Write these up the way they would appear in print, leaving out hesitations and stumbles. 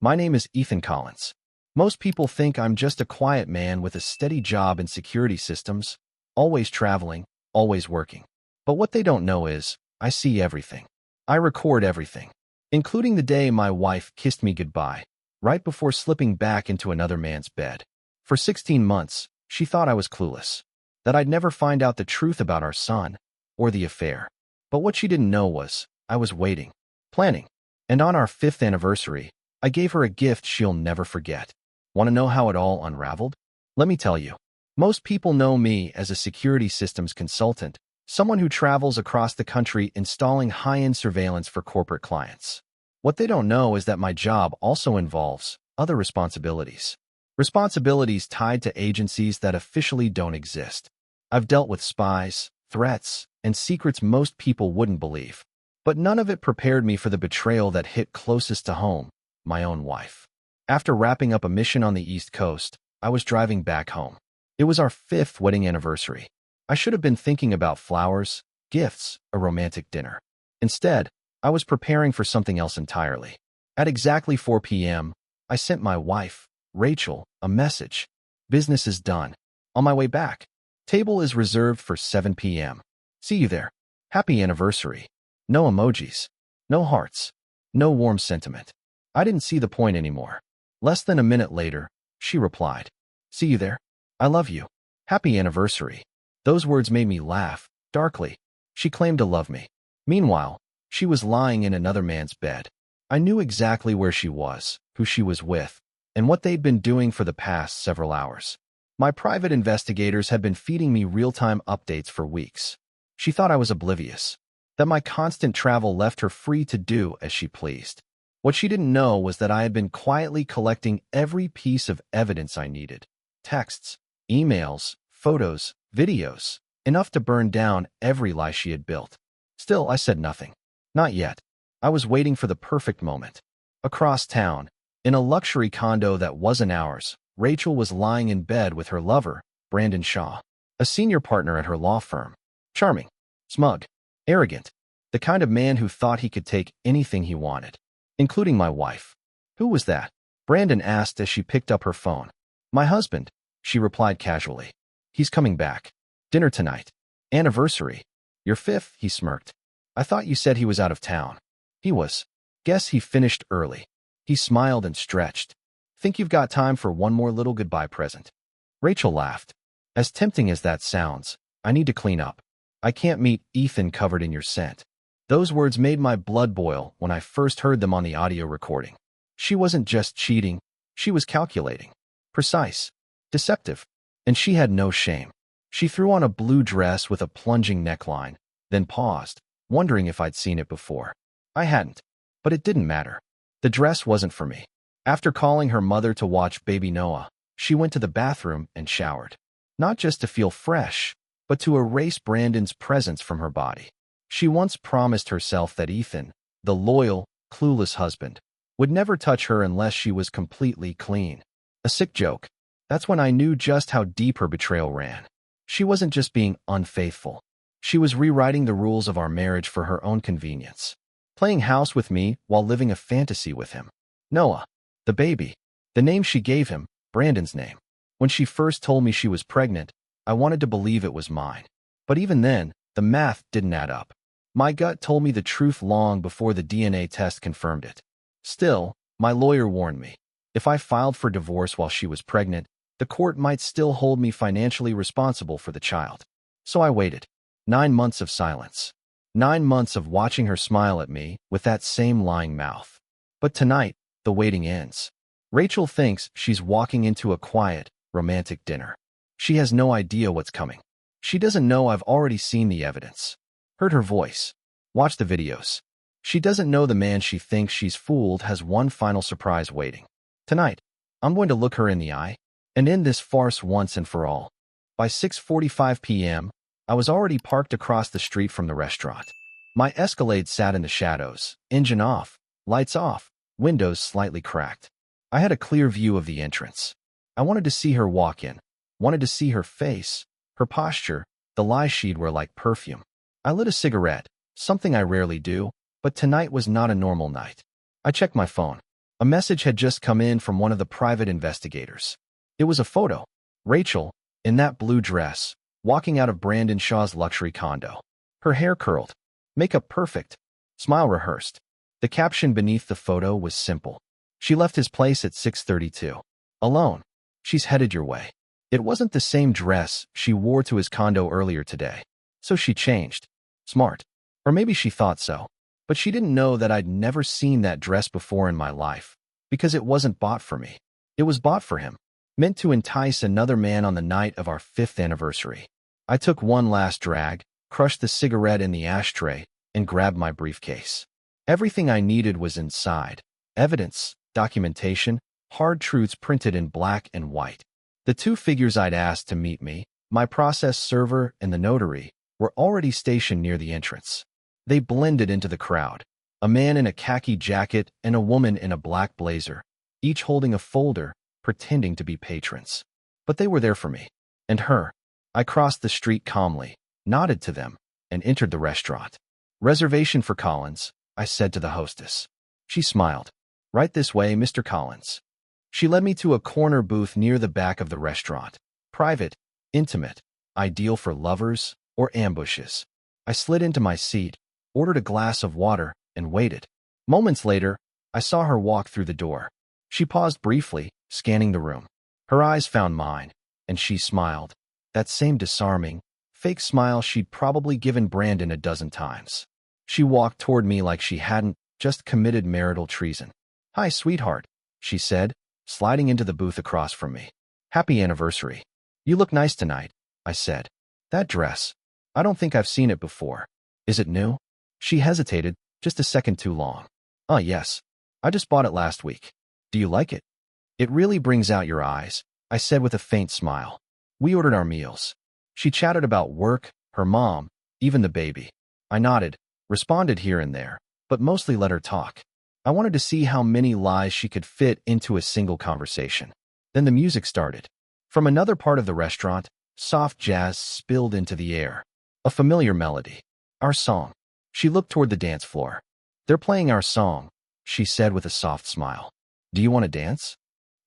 My name is Ethan Collins. Most people think I'm just a quiet man with a steady job in security systems, always traveling, always working. But what they don't know is, I see everything. I record everything, including the day my wife kissed me goodbye, right before slipping back into another man's bed. For 16 months, she thought I was clueless, that I'd never find out the truth about our son, or the affair. But what she didn't know was, I was waiting, planning. And on our 5th anniversary, I gave her a gift she'll never forget. Want to know how it all unraveled? Let me tell you. Most people know me as a security systems consultant, someone who travels across the country installing high-end surveillance for corporate clients. What they don't know is that my job also involves other responsibilities. Responsibilities tied to agencies that officially don't exist. I've dealt with spies, threats, and secrets most people wouldn't believe. But none of it prepared me for the betrayal that hit closest to home, my own wife. After wrapping up a mission on the East Coast, I was driving back home. It was our 5th wedding anniversary. I should have been thinking about flowers, gifts, a romantic dinner. Instead, I was preparing for something else entirely. At exactly 4 p.m., I sent my wife, Rachel, a message. Business is done. On my way back. Table is reserved for 7 p.m. See you there. Happy anniversary. No emojis. No hearts. No warm sentiment. I didn't see the point anymore. Less than a minute later, she replied, "See you there. I love you. Happy anniversary." Those words made me laugh, darkly. She claimed to love me. Meanwhile, she was lying in another man's bed. I knew exactly where she was, who she was with, and what they'd been doing for the past several hours. My private investigators had been feeding me real-time updates for weeks. She thought I was oblivious, that my constant travel left her free to do as she pleased. What she didn't know was that I had been quietly collecting every piece of evidence I needed. Texts, emails, photos, videos, enough to burn down every lie she had built. Still, I said nothing. Not yet. I was waiting for the perfect moment. Across town, in a luxury condo that wasn't ours, Rachel was lying in bed with her lover, Brandon Shaw, a senior partner at her law firm. Charming, smug, arrogant, the kind of man who thought he could take anything he wanted, including my wife. "Who was that?" Brandon asked as she picked up her phone. "My husband," she replied casually. "He's coming back. Dinner tonight. Anniversary. Your 5th, he smirked. "I thought you said he was out of town." "He was. Guess he finished early." He smiled and stretched. "Think you've got time for one more little goodbye present?" Rachel laughed. "As tempting as that sounds, I need to clean up. I can't meet Ethan covered in your scent." Those words made my blood boil when I first heard them on the audio recording. She wasn't just cheating, she was calculating, precise, deceptive, and she had no shame. She threw on a blue dress with a plunging neckline, then paused, wondering if I'd seen it before. I hadn't, but it didn't matter. The dress wasn't for me. After calling her mother to watch baby Noah, she went to the bathroom and showered. Not just to feel fresh, but to erase Brandon's presence from her body. She once promised herself that Ethan, the loyal, clueless husband, would never touch her unless she was completely clean. A sick joke. That's when I knew just how deep her betrayal ran. She wasn't just being unfaithful. She was rewriting the rules of our marriage for her own convenience. Playing house with me while living a fantasy with him. Noah, the baby, the name she gave him, Brandon's name. When she first told me she was pregnant, I wanted to believe it was mine. But even then, the math didn't add up. My gut told me the truth long before the DNA test confirmed it. Still, my lawyer warned me. If I filed for divorce while she was pregnant, the court might still hold me financially responsible for the child. So I waited. 9 months of silence. 9 months of watching her smile at me with that same lying mouth. But tonight, the waiting ends. Rachel thinks she's walking into a quiet, romantic dinner. She has no idea what's coming. She doesn't know I've already seen the evidence. Heard her voice. Watched the videos. She doesn't know the man she thinks she's fooled has one final surprise waiting. Tonight, I'm going to look her in the eye and end this farce once and for all. By 6:45 p.m., I was already parked across the street from the restaurant. My Escalade sat in the shadows, engine off, lights off, windows slightly cracked. I had a clear view of the entrance. I wanted to see her walk in, wanted to see her face, her posture, the lies she'd wear like perfume. I lit a cigarette, something I rarely do, but tonight was not a normal night. I checked my phone. A message had just come in from one of the private investigators. It was a photo. Rachel, in that blue dress, walking out of Brandon Shaw's luxury condo. Her hair curled, makeup perfect, smile rehearsed. The caption beneath the photo was simple. She left his place at 6:32. Alone. She's headed your way. It wasn't the same dress she wore to his condo earlier today. So she changed. Smart. Or maybe she thought so. But she didn't know that I'd never seen that dress before in my life. Because it wasn't bought for me. It was bought for him. Meant to entice another man on the night of our 5th anniversary. I took one last drag, crushed the cigarette in the ashtray, and grabbed my briefcase. Everything I needed was inside. Evidence, documentation, hard truths printed in black and white. The two figures I'd asked to meet me, my process server and the notary, were already stationed near the entrance. They blended into the crowd. A man in a khaki jacket and a woman in a black blazer, each holding a folder, pretending to be patrons. But they were there for me. And her. I crossed the street calmly, nodded to them, and entered the restaurant. Reservation for Collins, I said to the hostess. She smiled. Right this way, Mr. Collins. She led me to a corner booth near the back of the restaurant. Private, intimate, ideal for lovers or ambushes. I slid into my seat, ordered a glass of water, and waited. Moments later, I saw her walk through the door. She paused briefly, scanning the room. Her eyes found mine, and she smiled. That same disarming, fake smile she'd probably given Brandon a dozen times. She walked toward me like she hadn't just committed marital treason. Hi, sweetheart, she said, sliding into the booth across from me. Happy anniversary. You look nice tonight, I said. That dress. I don't think I've seen it before. Is it new? She hesitated, just a second too long. Yes. I just bought it last week. Do you like it? It really brings out your eyes, I said with a faint smile. We ordered our meals. She chatted about work, her mom, even the baby. I nodded, responded here and there, but mostly let her talk. I wanted to see how many lies she could fit into a single conversation. Then the music started. From another part of the restaurant, soft jazz spilled into the air. A familiar melody. Our song. She looked toward the dance floor. They're playing our song, she said with a soft smile. Do you want to dance?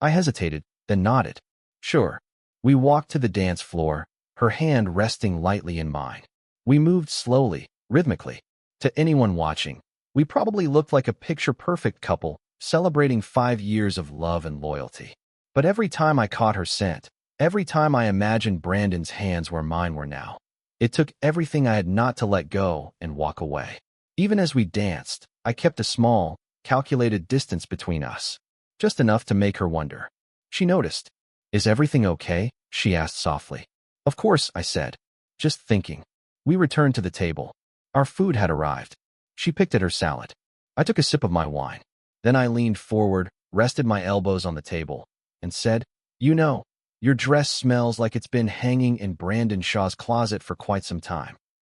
I hesitated, then nodded. Sure. We walked to the dance floor, her hand resting lightly in mine. We moved slowly, rhythmically. To anyone watching, we probably looked like a picture-perfect couple, celebrating 5 years of love and loyalty. But every time I caught her scent, every time I imagined Brandon's hands where mine were now, it took everything I had not to let go and walk away. Even as we danced, I kept a small, calculated distance between us, just enough to make her wonder. She noticed. Is everything okay? She asked softly. Of course, I said. Just thinking. We returned to the table. Our food had arrived. She picked at her salad. I took a sip of my wine. Then I leaned forward, rested my elbows on the table, and said, You know, your dress smells like it's been hanging in Brandon Shaw's closet for quite some time.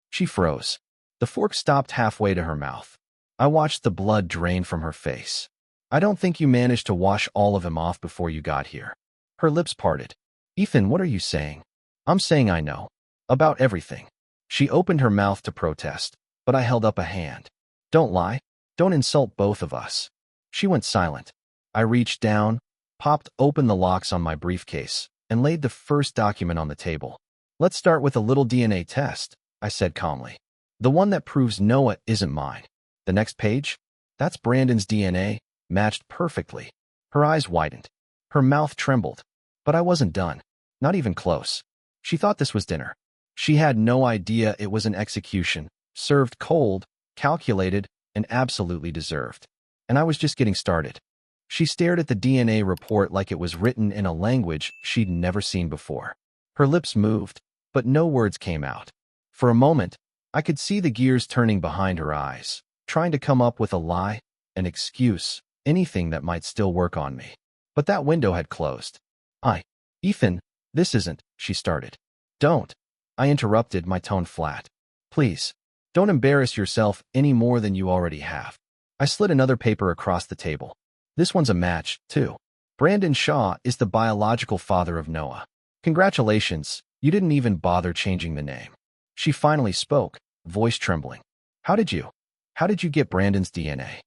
She froze. The fork stopped halfway to her mouth. I watched the blood drain from her face. I don't think you managed to wash all of him off before you got here. Her lips parted. Ethan, what are you saying? I'm saying I know. About everything. She opened her mouth to protest, but I held up a hand. Don't lie. Don't insult both of us. She went silent. I reached down, popped open the locks on my briefcase, and laid the first document on the table. Let's start with a little DNA test, I said calmly. The one that proves Noah isn't mine. The next page? That's Brandon's DNA, matched perfectly. Her eyes widened. Her mouth trembled. But I wasn't done. Not even close. She thought this was dinner. She had no idea it was an execution, served cold, calculated, and absolutely deserved. And I was just getting started. She stared at the DNA report like it was written in a language she'd never seen before. Her lips moved, but no words came out. For a moment, I could see the gears turning behind her eyes, trying to come up with a lie, an excuse, anything that might still work on me. But that window had closed. Ethan, this isn't, she started. Don't. I interrupted, my tone flat. Please, don't embarrass yourself any more than you already have. I slid another paper across the table. This one's a match, too. Brandon Shaw is the biological father of Noah. Congratulations, you didn't even bother changing the name. She finally spoke, voice trembling. How did you get Brandon's DNA?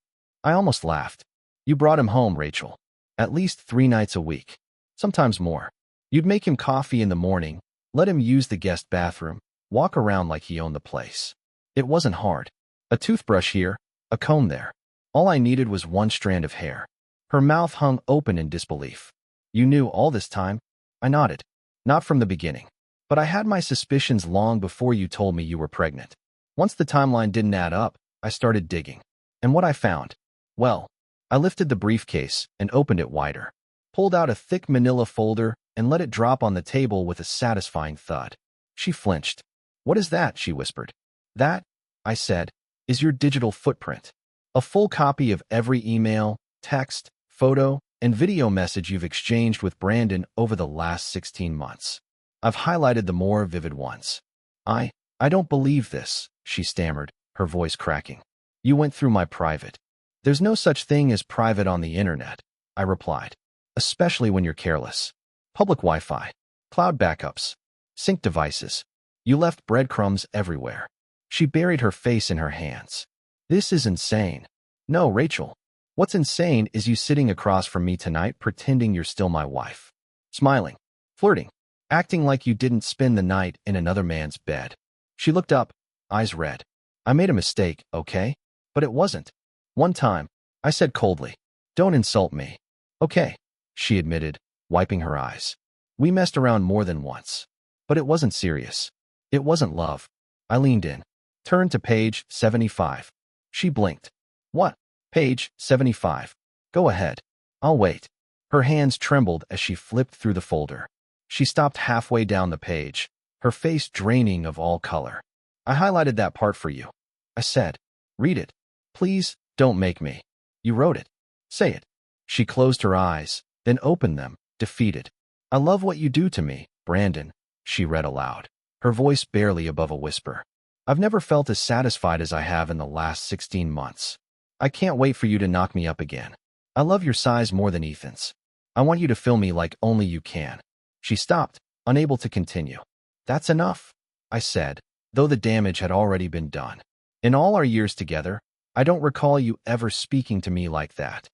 I almost laughed. You brought him home, Rachel. At least 3 nights a week. Sometimes more. You'd make him coffee in the morning, let him use the guest bathroom, walk around like he owned the place. It wasn't hard. A toothbrush here, a comb there. All I needed was one strand of hair. Her mouth hung open in disbelief. You knew all this time? I nodded. Not from the beginning. But I had my suspicions long before you told me you were pregnant. Once the timeline didn't add up, I started digging. And what I found? Well, I lifted the briefcase and opened it wider, pulled out a thick manila folder and let it drop on the table with a satisfying thud. She flinched. What is that? She whispered. That, I said, is your digital footprint. A full copy of every email, text, photo, and video message you've exchanged with Brandon over the last 16 months. I've highlighted the more vivid ones. I don't believe this, she stammered, her voice cracking. You went through my private. There's no such thing as private on the internet, I replied. Especially when you're careless. Public Wi-Fi, cloud backups, sync devices. You left breadcrumbs everywhere. She buried her face in her hands. This is insane. No, Rachel. What's insane is you sitting across from me tonight pretending you're still my wife. Smiling, flirting, acting like you didn't spend the night in another man's bed. She looked up, eyes red. I made a mistake, okay? But it wasn't. One time, I said coldly, don't insult me. Okay, she admitted, wiping her eyes. We messed around more than once. But it wasn't serious. It wasn't love. I leaned in, turned to page 75. She blinked. What? Page 75. Go ahead. I'll wait. Her hands trembled as she flipped through the folder. She stopped halfway down the page, her face draining of all color. I highlighted that part for you. I said, read it. Please, don't make me. You wrote it. Say it. She closed her eyes, then opened them, defeated. I love what you do to me, Brandon, she read aloud, her voice barely above a whisper. I've never felt as satisfied as I have in the last 16 months. I can't wait for you to knock me up again. I love your size more than Ethan's. I want you to fill me like only you can. She stopped, unable to continue. That's enough, I said, though the damage had already been done. In all our years together, I don't recall you ever speaking to me like that.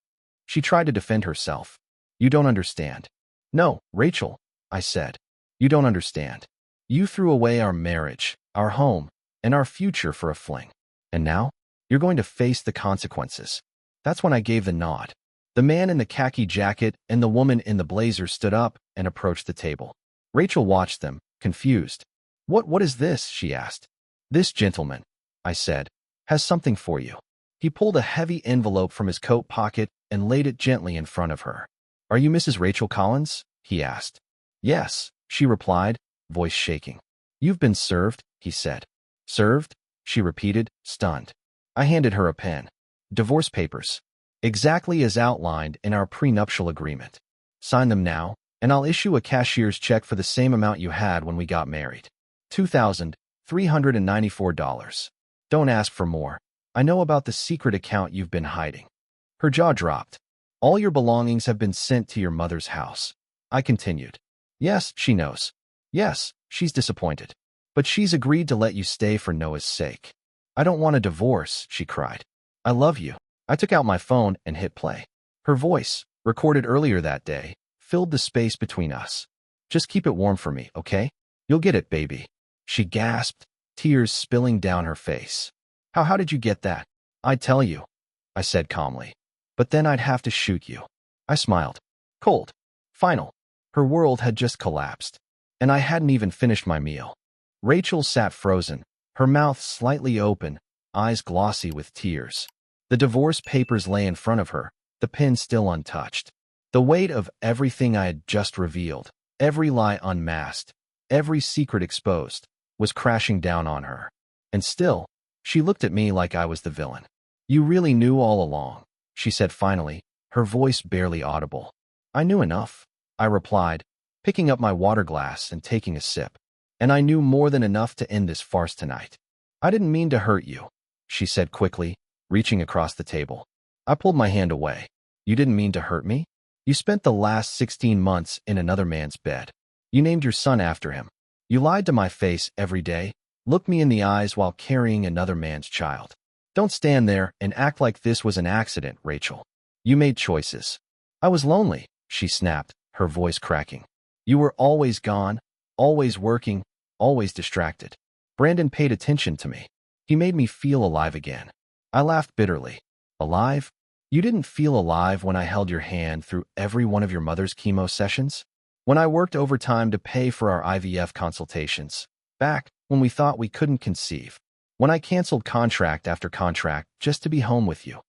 She tried to defend herself. You don't understand. No, Rachel, I said. You don't understand. You threw away our marriage, our home, and our future for a fling. And now, you're going to face the consequences. That's when I gave the nod. The man in the khaki jacket and the woman in the blazer stood up and approached the table. Rachel watched them, confused. What is this? She asked. This gentleman, I said, has something for you. He pulled a heavy envelope from his coat pocket and laid it gently in front of her. Are you Mrs. Rachel Collins? He asked. Yes, she replied, voice shaking. You've been served, he said. Served? She repeated, stunned. I handed her a pen. Divorce papers. Exactly as outlined in our prenuptial agreement. Sign them now, and I'll issue a cashier's check for the same amount you had when we got married. $2,394. Don't ask for more. I know about the secret account you've been hiding. Her jaw dropped. All your belongings have been sent to your mother's house. I continued. Yes, she knows. Yes, she's disappointed. But she's agreed to let you stay for Noah's sake. I don't want a divorce, she cried. I love you. I took out my phone and hit play. Her voice, recorded earlier that day, filled the space between us. Just keep it warm for me, okay? You'll get it, baby. She gasped, tears spilling down her face. How did you get that? I'd tell you, I said calmly. But then I'd have to shoot you. I smiled. Cold. Final. Her world had just collapsed. And I hadn't even finished my meal. Rachel sat frozen, her mouth slightly open, eyes glossy with tears. The divorce papers lay in front of her, the pen still untouched. The weight of everything I had just revealed, every lie unmasked, every secret exposed, was crashing down on her. And still, she looked at me like I was the villain. You really knew all along, she said finally, her voice barely audible. I knew enough, I replied, picking up my water glass and taking a sip. And I knew more than enough to end this farce tonight. I didn't mean to hurt you, she said quickly, reaching across the table. I pulled my hand away. You didn't mean to hurt me? You spent the last 16 months in another man's bed. You named your son after him. You lied to my face every day, looked me in the eyes while carrying another man's child. Don't stand there and act like this was an accident, Rachel. You made choices. I was lonely, she snapped, her voice cracking. You were always gone, always working, always distracted. Brandon paid attention to me. He made me feel alive again. I laughed bitterly. Alive? You didn't feel alive when I held your hand through every one of your mother's chemo sessions? When I worked overtime to pay for our IVF consultations? Back when we thought we couldn't conceive? When I canceled contract after contract just to be home with you?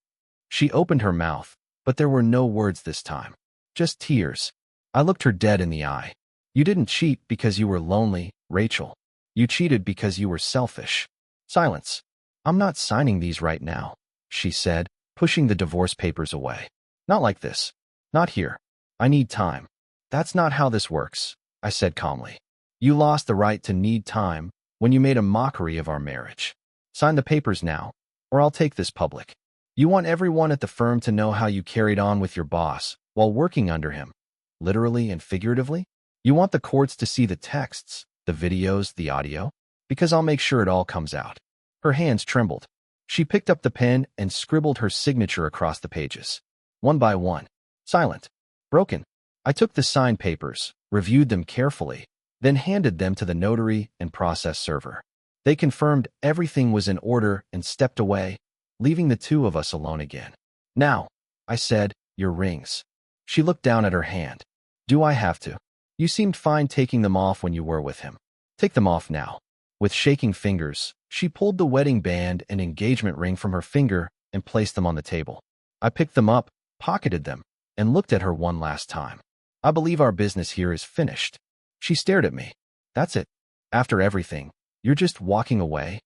She opened her mouth, but there were no words this time. Just tears. I looked her dead in the eye. You didn't cheat because you were lonely, Rachel. You cheated because you were selfish. Silence. I'm not signing these right now, she said, pushing the divorce papers away. Not like this. Not here. I need time. That's not how this works, I said calmly. You lost the right to need time when you made a mockery of our marriage. Sign the papers now, or I'll take this public. You want everyone at the firm to know how you carried on with your boss while working under him, literally and figuratively? You want the courts to see the texts, the videos, the audio? Because I'll make sure it all comes out. Her hands trembled. She picked up the pen and scribbled her signature across the pages. One by one. Silent. Broken. I took the signed papers, reviewed them carefully, then handed them to the notary and process server. They confirmed everything was in order and stepped away, leaving the two of us alone again. Now, I said, your rings. She looked down at her hand. Do I have to? You seemed fine taking them off when you were with him. Take them off now. With shaking fingers, she pulled the wedding band and engagement ring from her finger and placed them on the table. I picked them up, pocketed them, and looked at her one last time. I believe our business here is finished. She stared at me. That's it. After everything, you're just walking away?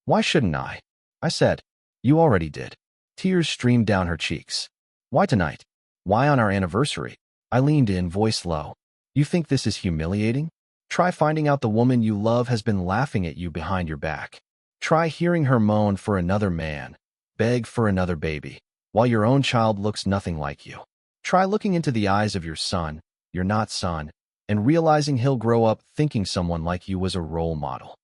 Why shouldn't I? I said. You already did. Tears streamed down her cheeks. Why tonight? Why on our anniversary? I leaned in, voice low. You think this is humiliating? Try finding out the woman you love has been laughing at you behind your back. Try hearing her moan for another man, beg for another baby, while your own child looks nothing like you. Try looking into the eyes of your son, your not son, and realizing he'll grow up thinking someone like you was a role model.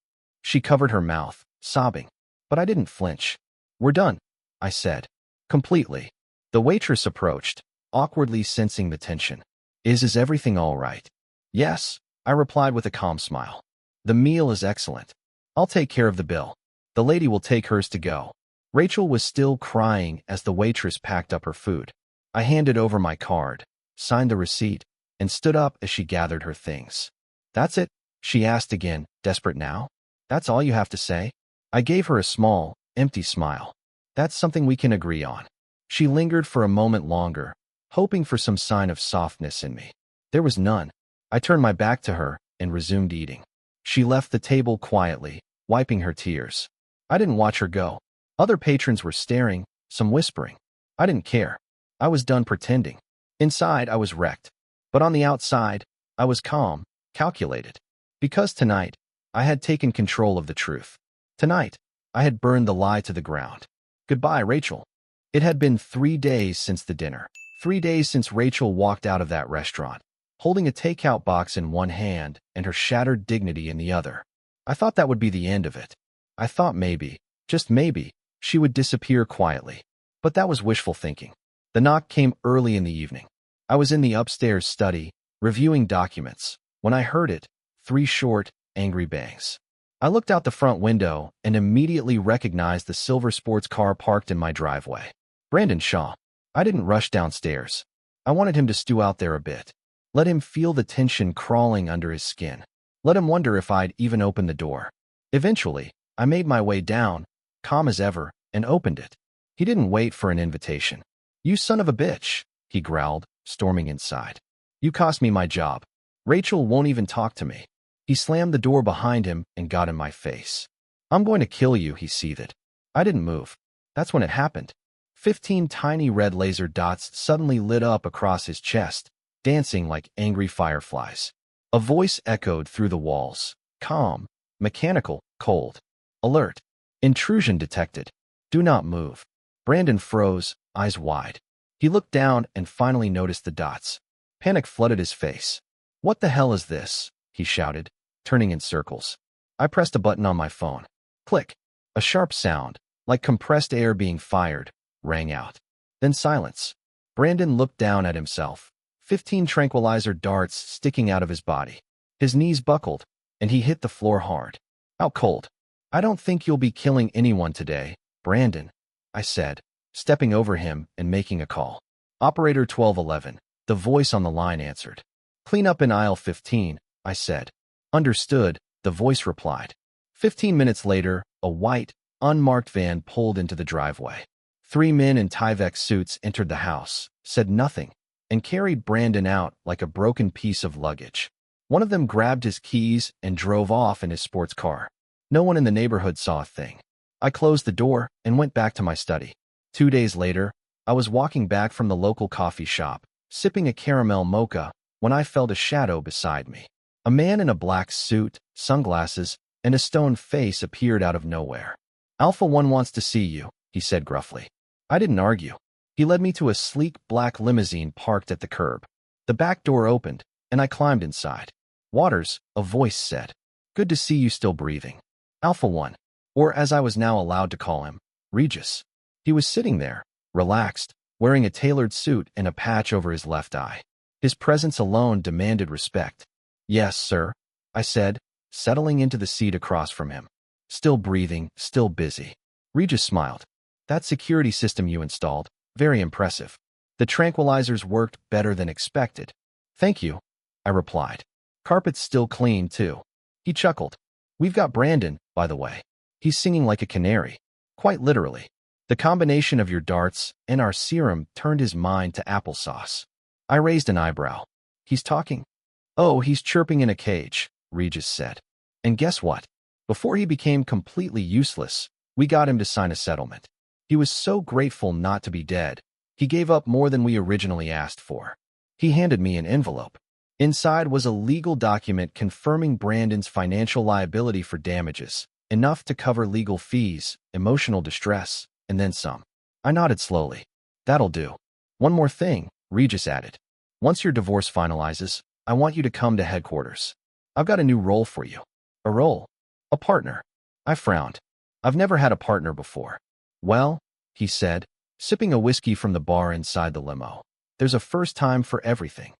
She covered her mouth, sobbing. But I didn't flinch. We're done, I said. Completely. The waitress approached, awkwardly sensing the tension. Is everything all right? Yes, I replied with a calm smile. The meal is excellent. I'll take care of the bill. The lady will take hers to go. Rachel was still crying as the waitress packed up her food. I handed over my card, signed the receipt, and stood up as she gathered her things. That's it? She asked again, desperate now. That's all you have to say? I gave her a small, empty smile. That's something we can agree on. She lingered for a moment longer, hoping for some sign of softness in me. There was none. I turned my back to her and resumed eating. She left the table quietly, wiping her tears. I didn't watch her go. Other patrons were staring, some whispering. I didn't care. I was done pretending. Inside, I was wrecked. But on the outside, I was calm, calculated. Because tonight, I had taken control of the truth. Tonight, I had burned the lie to the ground. Goodbye, Rachel. It had been 3 days since the dinner. 3 days since Rachel walked out of that restaurant, holding a takeout box in one hand and her shattered dignity in the other. I thought that would be the end of it. I thought maybe, just maybe, she would disappear quietly. But that was wishful thinking. The knock came early in the evening. I was in the upstairs study, reviewing documents, when I heard it, 3 short, angry bangs. I looked out the front window and immediately recognized the silver sports car parked in my driveway. Brandon Shaw. I didn't rush downstairs. I wanted him to stew out there a bit. Let him feel the tension crawling under his skin. Let him wonder if I'd even open the door. Eventually, I made my way down, calm as ever, and opened it. He didn't wait for an invitation. You son of a bitch, he growled, storming inside. You cost me my job. Rachel won't even talk to me. He slammed the door behind him and got in my face. I'm going to kill you, he seethed. I didn't move. That's when it happened. 15 tiny red laser dots suddenly lit up across his chest, dancing like angry fireflies. A voice echoed through the walls. Calm, mechanical, cold. Alert. Intrusion detected. Do not move. Brandon froze, eyes wide. He looked down and finally noticed the dots. Panic flooded his face. What the hell is this? He shouted, turning in circles. I pressed a button on my phone. Click. A sharp sound, like compressed air being fired, rang out. Then silence. Brandon looked down at himself, 15 tranquilizer darts sticking out of his body. His knees buckled, and he hit the floor hard. Out cold. I don't think you'll be killing anyone today, Brandon, I said, stepping over him and making a call. Operator 1211, the voice on the line answered. Clean up in aisle 15, I said. Understood, the voice replied. 15 minutes later, a white, unmarked van pulled into the driveway. 3 men in Tyvek suits entered the house, said nothing, and carried Brandon out like a broken piece of luggage. One of them grabbed his keys and drove off in his sports car. No one in the neighborhood saw a thing. I closed the door and went back to my study. 2 days later, I was walking back from the local coffee shop, sipping a caramel mocha, when I felt a shadow beside me. A man in a black suit, sunglasses, and a stone face appeared out of nowhere. Alpha 1 wants to see you, he said gruffly. I didn't argue. He led me to a sleek black limousine parked at the curb. The back door opened, and I climbed inside. Waters, a voice said. Good to see you still breathing. Alpha 1, or as I was now allowed to call him, Regis. He was sitting there, relaxed, wearing a tailored suit and a patch over his left eye. His presence alone demanded respect. Yes, sir, I said, settling into the seat across from him. Still breathing, still busy. Regis smiled. That security system you installed, very impressive. The tranquilizers worked better than expected. Thank you, I replied. Carpet's still clean, too. He chuckled. We've got Brandon, by the way. He's singing like a canary. Quite literally. The combination of your darts and our serum turned his mind to applesauce. I raised an eyebrow. He's talking? Oh, he's chirping in a cage, Regis said. And guess what? Before he became completely useless, we got him to sign a settlement. He was so grateful not to be dead, he gave up more than we originally asked for. He handed me an envelope. Inside was a legal document confirming Brandon's financial liability for damages, enough to cover legal fees, emotional distress, and then some. I nodded slowly. That'll do. One more thing, Regis added. Once your divorce finalizes, I want you to come to headquarters. I've got a new role for you. A role? A partner. I frowned. I've never had a partner before. Well, he said, sipping a whiskey from the bar inside the limo. There's a first time for everything.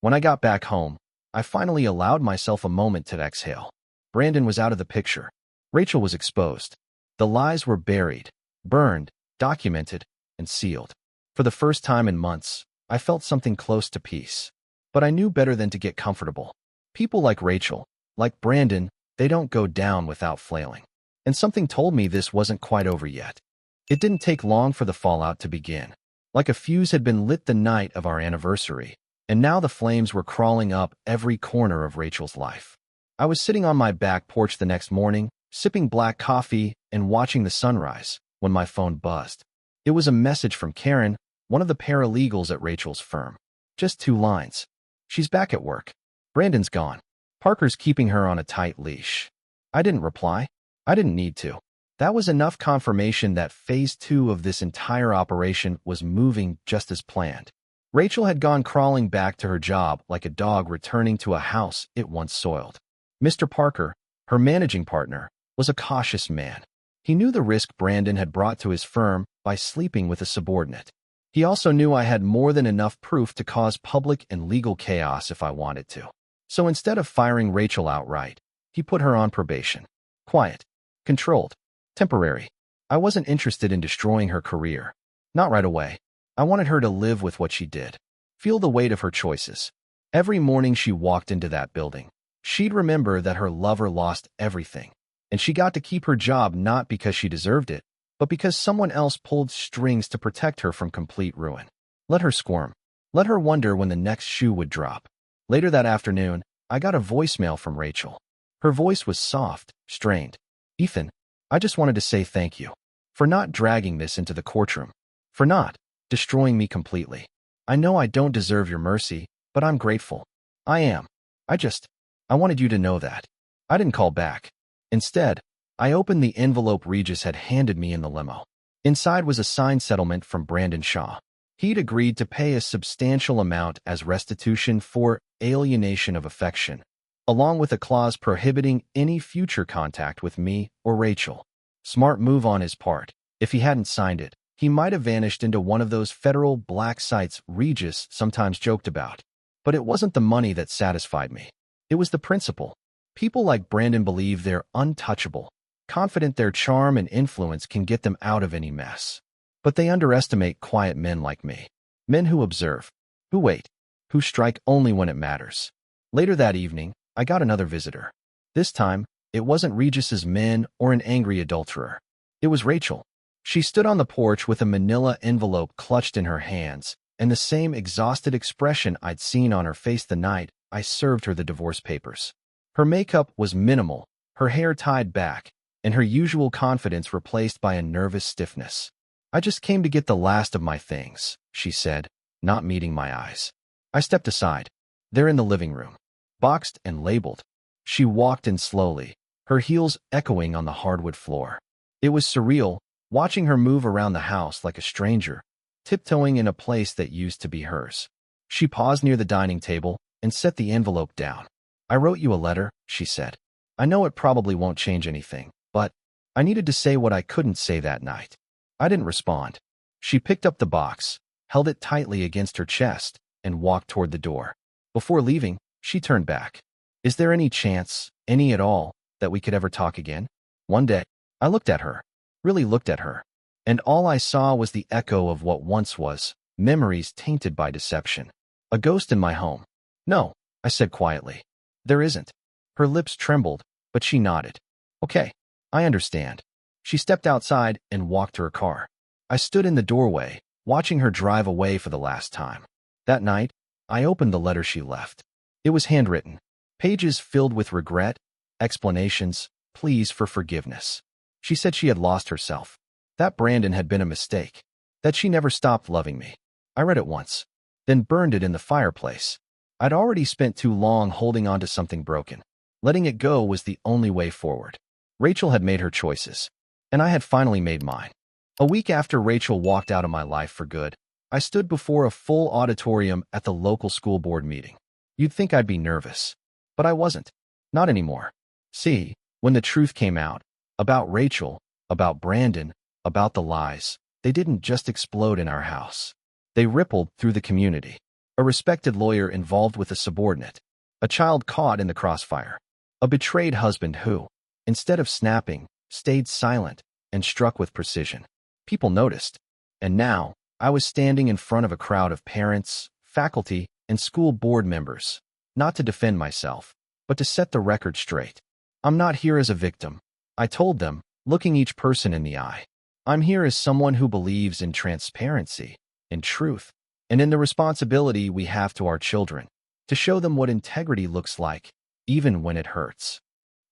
When I got back home, I finally allowed myself a moment to exhale. Brandon was out of the picture. Rachel was exposed. The lies were buried, burned, documented, and sealed. For the first time in months, I felt something close to peace. But I knew better than to get comfortable. People like Rachel, like Brandon, they don't go down without flailing. And something told me this wasn't quite over yet. It didn't take long for the fallout to begin. Like a fuse had been lit the night of our anniversary, and now the flames were crawling up every corner of Rachel's life. I was sitting on my back porch the next morning, sipping black coffee and watching the sunrise, when my phone buzzed. It was a message from Karen, one of the paralegals at Rachel's firm. Just 2 lines. She's back at work. Brandon's gone. Parker's keeping her on a tight leash. I didn't reply. I didn't need to. That was enough confirmation that phase 2 of this entire operation was moving just as planned. Rachel had gone crawling back to her job like a dog returning to a house it once soiled. Mr. Parker, her managing partner, was a cautious man. He knew the risk Brandon had brought to his firm by sleeping with a subordinate. He also knew I had more than enough proof to cause public and legal chaos if I wanted to. So instead of firing Rachel outright, he put her on probation. Quiet, controlled, temporary. I wasn't interested in destroying her career. Not right away. I wanted her to live with what she did. Feel the weight of her choices. Every morning she walked into that building, she'd remember that her lover lost everything. And she got to keep her job not because she deserved it, but because someone else pulled strings to protect her from complete ruin. Let her squirm. Let her wonder when the next shoe would drop. Later that afternoon, I got a voicemail from Rachel. Her voice was soft, strained. Ethan, I just wanted to say thank you. For not dragging this into the courtroom. For not destroying me completely. I know I don't deserve your mercy, but I'm grateful. I am. I wanted you to know that. I didn't call back. Instead, I opened the envelope Regis had handed me in the limo. Inside was a signed settlement from Brandon Shaw. He'd agreed to pay a substantial amount as restitution for alienation of affection, along with a clause prohibiting any future contact with me or Rachel. Smart move on his part. If he hadn't signed it, He might have vanished into one of those federal black sites Regis sometimes joked about. But it wasn't the money that satisfied me. It was the principle. People like Brandon believe they're untouchable, confident their charm and influence can get them out of any mess. But they underestimate quiet men like me. Men who observe, who wait, who strike only when it matters. Later that evening, I got another visitor. This time, it wasn't Regis's men or an angry adulterer. It was Rachel. She stood on the porch with a manila envelope clutched in her hands, and the same exhausted expression I'd seen on her face the night I served her the divorce papers. Her makeup was minimal, her hair tied back, and her usual confidence replaced by a nervous stiffness. "I just came to get the last of my things," she said, not meeting my eyes. I stepped aside. They're in the living room, boxed and labeled. She walked in slowly, her heels echoing on the hardwood floor. It was surreal, watching her move around the house like a stranger, tiptoeing in a place that used to be hers. She paused near the dining table and set the envelope down. "I wrote you a letter," she said. "I know it probably won't change anything, but I needed to say what I couldn't say that night." I didn't respond. She picked up the box, held it tightly against her chest, and walked toward the door. Before leaving, she turned back. "Is there any chance, any at all, that we could ever talk again?" One day, I looked at her, really looked at her, and all I saw was the echo of what once was, memories tainted by deception. A ghost in my home. "No," I said quietly. "There isn't." Her lips trembled, but she nodded. "Okay, I understand." She stepped outside and walked to her car. I stood in the doorway, watching her drive away for the last time. That night, I opened the letter she left. It was handwritten, pages filled with regret, explanations, pleas for forgiveness. She said she had lost herself, that Brandon had been a mistake, that she never stopped loving me. I read it once, then burned it in the fireplace. I'd already spent too long holding on to something broken. Letting it go was the only way forward. Rachel had made her choices, and I had finally made mine. A week after Rachel walked out of my life for good, I stood before a full auditorium at the local school board meeting. You'd think I'd be nervous, but I wasn't. Not anymore. See, when the truth came out, about Rachel, about Brandon, about the lies, they didn't just explode in our house. They rippled through the community. A respected lawyer involved with a subordinate, a child caught in the crossfire, a betrayed husband who, instead of snapping, stayed silent and struck with precision. People noticed, and now I was standing in front of a crowd of parents, faculty, and school board members, not to defend myself, but to set the record straight. I'm not here as a victim, I told them, looking each person in the eye. I'm here as someone who believes in transparency, in truth, and in the responsibility we have to our children, to show them what integrity looks like, even when it hurts.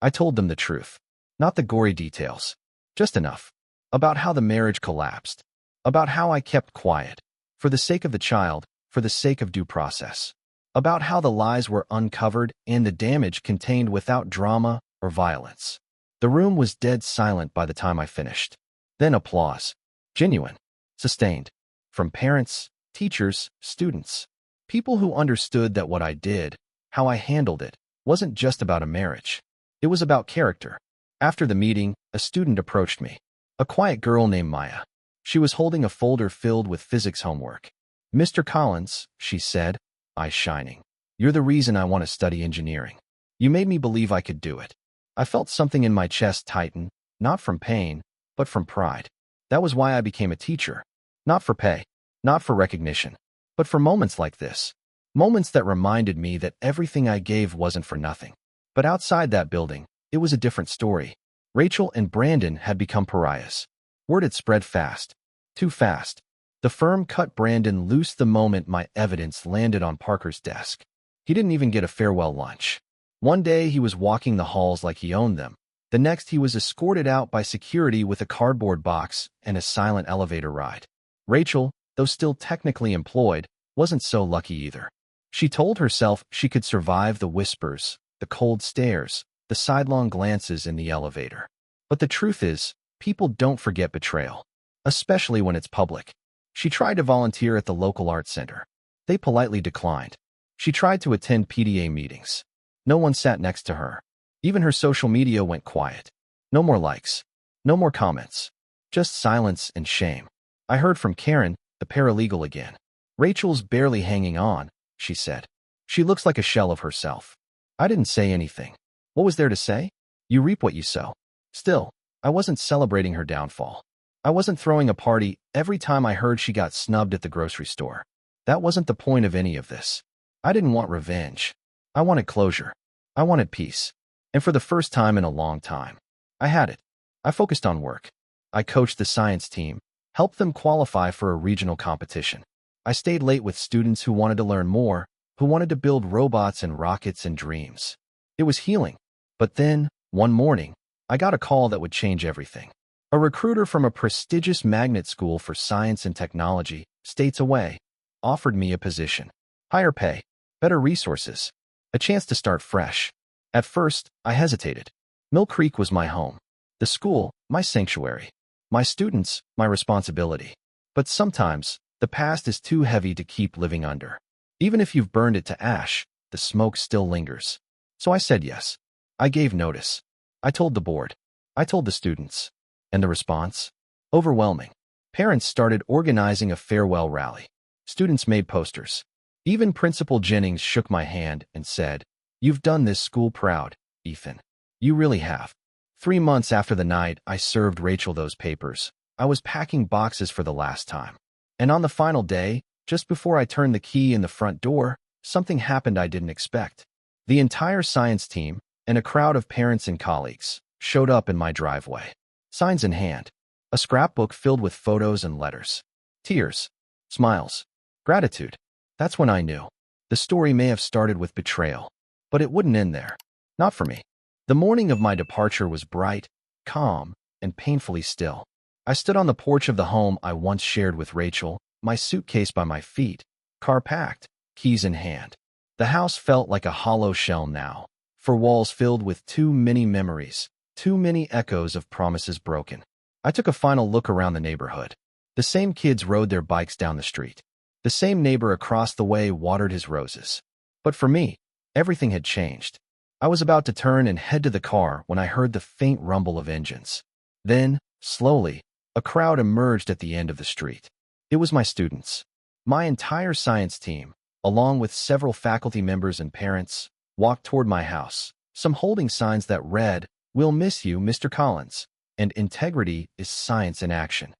I told them the truth, not the gory details, just enough, about how the marriage collapsed, about how I kept quiet, for the sake of the child, for the sake of due process, about how the lies were uncovered and the damage contained without drama or violence. The room was dead silent by the time I finished. Then applause, genuine, sustained, from parents, teachers, students, people who understood that what I did, how I handled it, wasn't just about a marriage. It was about character. After the meeting, a student approached me, a quiet girl named Maya. She was holding a folder filled with physics homework. "Mr. Collins," she said, eyes shining, "you're the reason I want to study engineering. You made me believe I could do it." I felt something in my chest tighten, not from pain, but from pride. That was why I became a teacher. Not for pay, not for recognition, but for moments like this. Moments that reminded me that everything I gave wasn't for nothing. But outside that building, it was a different story. Rachel and Brandon had become pariahs. Word had spread fast. Too fast. The firm cut Brandon loose the moment my evidence landed on Parker's desk. He didn't even get a farewell lunch. One day he was walking the halls like he owned them. The next he was escorted out by security with a cardboard box and a silent elevator ride. Rachel, though still technically employed, wasn't so lucky either. She told herself she could survive the whispers, the cold stares, the sidelong glances in the elevator. But the truth is, people don't forget betrayal, especially when it's public. She tried to volunteer at the local art center. They politely declined. She tried to attend PTA meetings. No one sat next to her. Even her social media went quiet. No more likes. No more comments. Just silence and shame. I heard from Karen, the paralegal again. Rachel's barely hanging on, she said. She looks like a shell of herself. I didn't say anything. What was there to say? You reap what you sow. Still, I wasn't celebrating her downfall. I wasn't throwing a party every time I heard she got snubbed at the grocery store. That wasn't the point of any of this. I didn't want revenge. I wanted closure. I wanted peace. And for the first time in a long time, I had it. I focused on work. I coached the science team, helped them qualify for a regional competition. I stayed late with students who wanted to learn more, who wanted to build robots and rockets and dreams. It was healing. But then, one morning, I got a call that would change everything. A recruiter from a prestigious magnet school for science and technology, states away, offered me a position. Higher pay, better resources, a chance to start fresh. At first, I hesitated. Mill Creek was my home. The school, my sanctuary. My students, my responsibility. But sometimes, the past is too heavy to keep living under. Even if you've burned it to ash, the smoke still lingers. So I said yes. I gave notice. I told the board. I told the students. And the response? Overwhelming. Parents started organizing a farewell rally. Students made posters. Even Principal Jennings shook my hand and said, "You've done this school proud, Ethan. You really have." 3 months after the night I served Rachel those papers, I was packing boxes for the last time. And on the final day, just before I turned the key in the front door, something happened I didn't expect. The entire science team, and a crowd of parents and colleagues, showed up in my driveway. Signs in hand, a scrapbook filled with photos and letters. Tears, smiles, gratitude. That's when I knew. The story may have started with betrayal, but it wouldn't end there. Not for me. The morning of my departure was bright, calm, and painfully still. I stood on the porch of the home I once shared with Rachel, my suitcase by my feet, car packed, keys in hand. The house felt like a hollow shell now, four walls filled with too many memories, too many echoes of promises broken. I took a final look around the neighborhood. The same kids rode their bikes down the street. The same neighbor across the way watered his roses. But for me, everything had changed. I was about to turn and head to the car when I heard the faint rumble of engines. Then, slowly, a crowd emerged at the end of the street. It was my students. My entire science team, along with several faculty members and parents, walked toward my house, some holding signs that read, "We'll miss you, Mr. Collins," and "Integrity is science in action."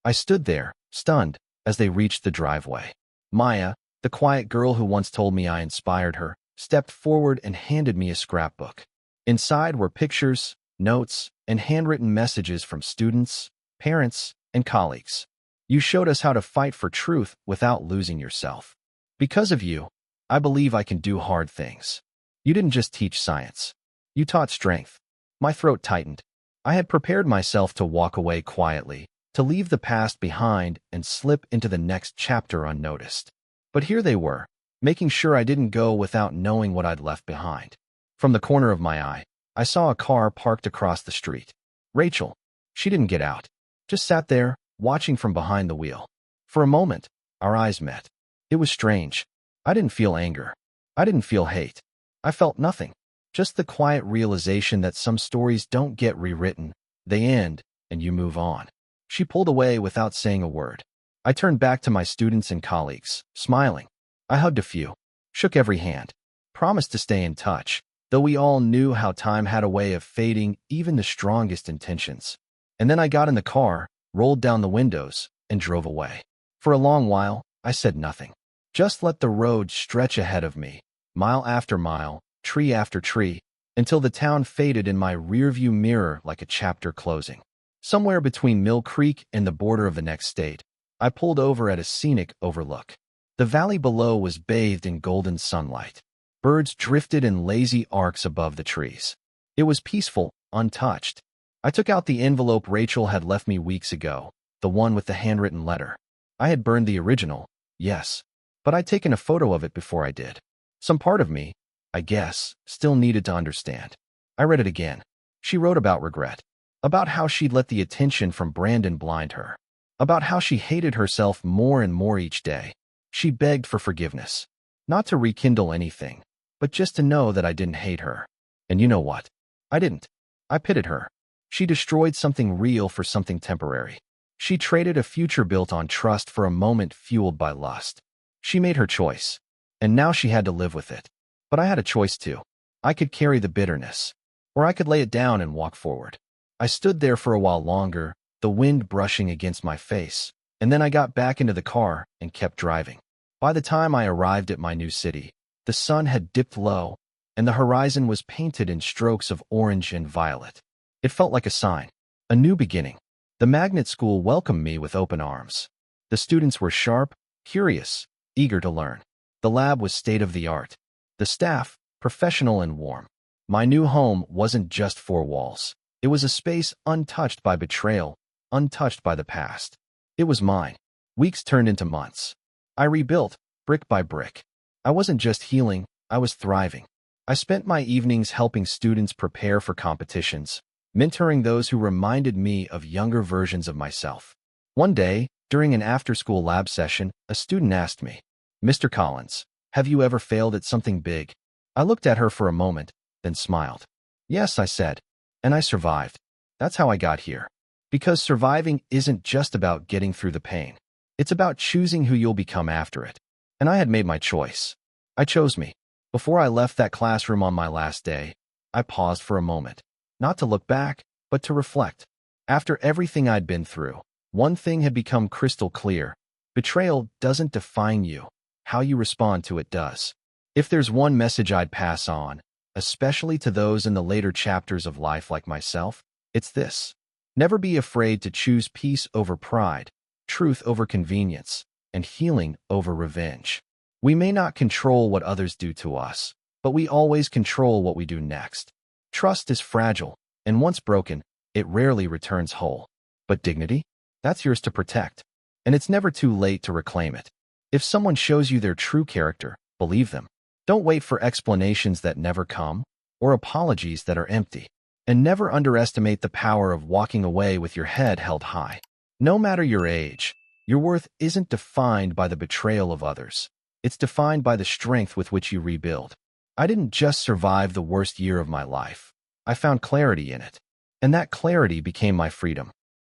I stood there, stunned, as they reached the driveway. Maya, the quiet girl who once told me I inspired her, stepped forward and handed me a scrapbook. Inside were pictures, notes, and handwritten messages from students, parents, and colleagues. "You showed us how to fight for truth without losing yourself. Because of you, I believe I can do hard things. You didn't just teach science. You taught strength." My throat tightened. I had prepared myself to walk away quietly, to leave the past behind and slip into the next chapter unnoticed. But here they were, making sure I didn't go without knowing what I'd left behind. From the corner of my eye, I saw a car parked across the street. Rachel. She didn't get out, just sat there, watching from behind the wheel. For a moment, our eyes met. It was strange. I didn't feel anger. I didn't feel hate. I felt nothing. Just the quiet realization that some stories don't get rewritten. They end, and you move on. She pulled away without saying a word. I turned back to my students and colleagues, smiling. I hugged a few, shook every hand, promised to stay in touch, though we all knew how time had a way of fading even the strongest intentions. And then I got in the car, rolled down the windows, and drove away. For a long while, I said nothing. Just let the road stretch ahead of me, mile after mile, tree after tree, until the town faded in my rearview mirror like a chapter closing. Somewhere between Mill Creek and the border of the next state, I pulled over at a scenic overlook. The valley below was bathed in golden sunlight. Birds drifted in lazy arcs above the trees. It was peaceful, untouched. I took out the envelope Rachel had left me weeks ago, the one with the handwritten letter. I had burned the original, yes, but I'd taken a photo of it before I did. Some part of me, I guess, still needed to understand. I read it again. She wrote about regret, about how she'd let the attention from Brandon blind her, about how she hated herself more and more each day. She begged for forgiveness, not to rekindle anything, but just to know that I didn't hate her. And you know what? I didn't. I pitied her. She destroyed something real for something temporary. She traded a future built on trust for a moment fueled by lust. She made her choice, and now she had to live with it. But I had a choice too. I could carry the bitterness, or I could lay it down and walk forward. I stood there for a while longer, the wind brushing against my face, and then I got back into the car and kept driving. By the time I arrived at my new city, the sun had dipped low, and the horizon was painted in strokes of orange and violet. It felt like a sign, a new beginning. The magnet school welcomed me with open arms. The students were sharp, curious, eager to learn. The lab was state-of-the-art. The staff, professional and warm. My new home wasn't just four walls. It was a space untouched by betrayal, untouched by the past. It was mine. Weeks turned into months. I rebuilt, brick by brick. I wasn't just healing, I was thriving. I spent my evenings helping students prepare for competitions, mentoring those who reminded me of younger versions of myself. One day, during an after-school lab session, a student asked me, "Mr. Collins, have you ever failed at something big?" I looked at her for a moment, then smiled. "Yes," I said, "and I survived. That's how I got here." Because surviving isn't just about getting through the pain. It's about choosing who you'll become after it. And I had made my choice. I chose me. Before I left that classroom on my last day, I paused for a moment. Not to look back, but to reflect. After everything I'd been through, one thing had become crystal clear. Betrayal doesn't define you. How you respond to it does. If there's one message I'd pass on, especially to those in the later chapters of life like myself, it's this. Never be afraid to choose peace over pride, truth over convenience, and healing over revenge. We may not control what others do to us, but we always control what we do next. Trust is fragile, and once broken, it rarely returns whole. But dignity? That's yours to protect. And it's never too late to reclaim it. If someone shows you their true character, believe them. Don't wait for explanations that never come, or apologies that are empty. And never underestimate the power of walking away with your head held high. No matter your age, your worth isn't defined by the betrayal of others. It's defined by the strength with which you rebuild. I didn't just survive the worst year of my life. I found clarity in it. And that clarity became my freedom.